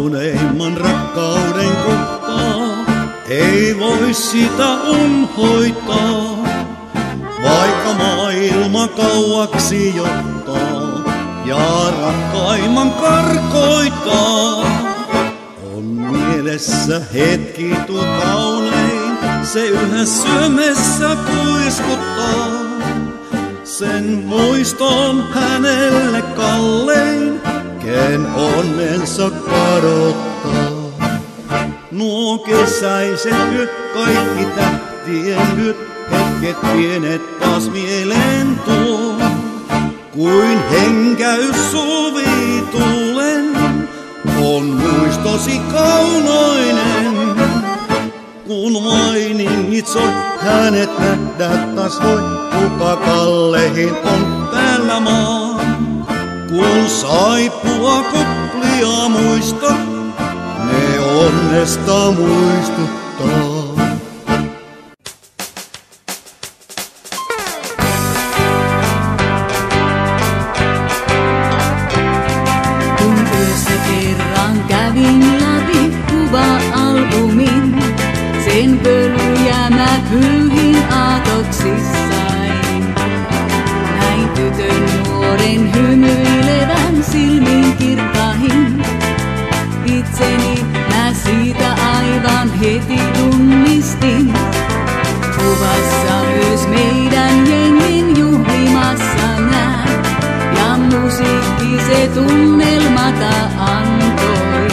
kauneimman rakkauden kohtaa. Ei voi sitä unhoittaa, vaikka maailma kauaksi johtaa ja rakkaimman karkoittaa. On mielessä hetki tuo kaunein, se yhä syömessä kuiskuttaa. Sen muiston hänelle kallein, ken onnensa kadottaa. Nuo kesäiset yöt, kaikki tähtien yöt, hetket pienet taas mieleen tuo. Kuin henkäys suvitulen, on muistosi kaunoinen. Kun mainingit soi, hänet nähdä taas voi, kuka kallehin on tällä maa. Kun saippua kuplia muistot, ne onnesta muistuttaa. Kun yössä kerran kävin läpi kuva-albumin, sen pölyjä mä pyyhin aatoksissain. Näin tytön nuoren hymyilevän silmin kirkkahin. Itseni mä siitä aivan heti tunnistin. Kuvassa myös meidän jengin juhlimassa näin. Ja musiikki se tunnelmata antoi.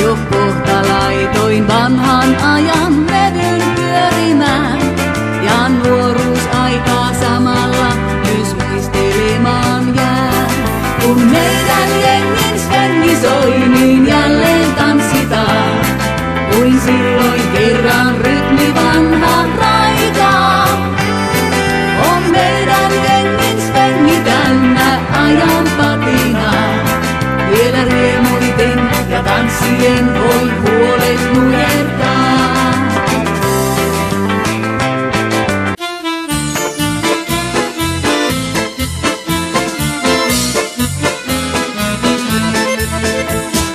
Jo kohta laitoin vanhan ajan levyn pyörimään. Ja nuoruusaikaa samalla myös muistelemaan jää. Kun meidän jengin Svenni soi, niin jälleen tanssitaan. Kuin silloin kerran rytmi vanha raikaa. On meidän jengin Svenni täynnä ajan patinaa. Vielä riemuiten ja tanssien voi huolet nujertaa.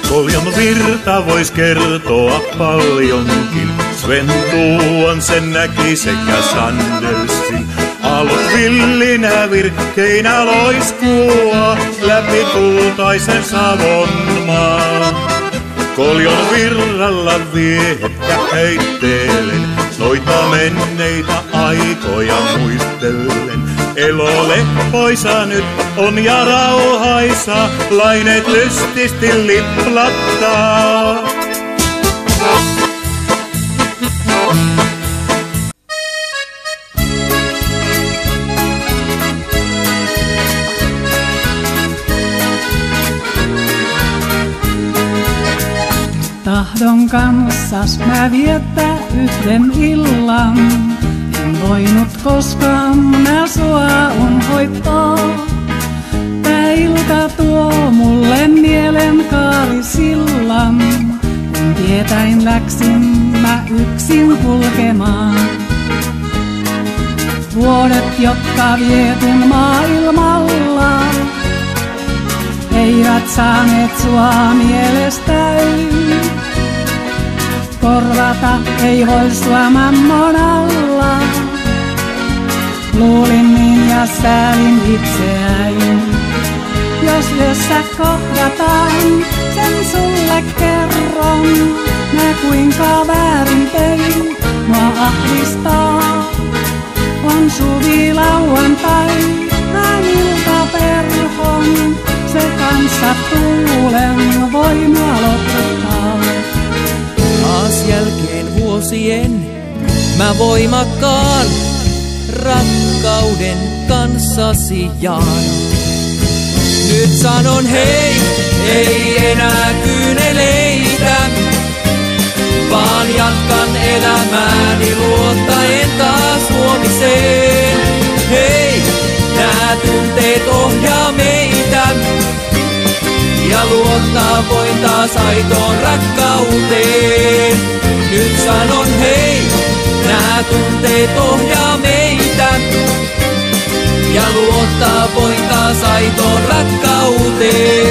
Koljon virta vois kertoa paljonkin. Sven Tuon sen näki sekä Sandersin. Aallot villinä virkkeinä loiskua läpi kultaisen Savonmaan. Koljon virralla viehettä heittelen, noita menneitä aikoja muistellen. Elo leppoisa nyt on ja rauhaisa, laineet lystisti liplattaa. Tahdon kanssas mä viettää yhden illan. En voinut koskaan mä sua unhoittaa. Tää ilta tuo mulle mielen kaarisillan. Kun tietäin läksin mä yksin kulkemaan. Vuodet, jotka vietin maailmalla, eivät saaneet sua mielestäni. Korvata ei voi sua mammonalla. Luulin niin ja säälin itseäin. Jos yössä kohdataan, sen sulle kerron. Mä kuinka väärin tein, mua ahdistaa. On suvi lauantai, näin iltaperhon. Se kanssa tuulen voi mua lopettaa. Taas jälkeen vuosien mä voimakkaan rakkauden kanssasi jaan. Nyt sanon hei, ei enää kyyneleitä, vaan jatkan elämääni luottaen taas huomiseen. Hei, nää tunteet ohjaa meitä, ja luottaa voin taas aitoon rakkauteen. Nyt sanon hei, nää tunteet ohjaa meitä, ja luottaa voin taas aitoon rakkauteen.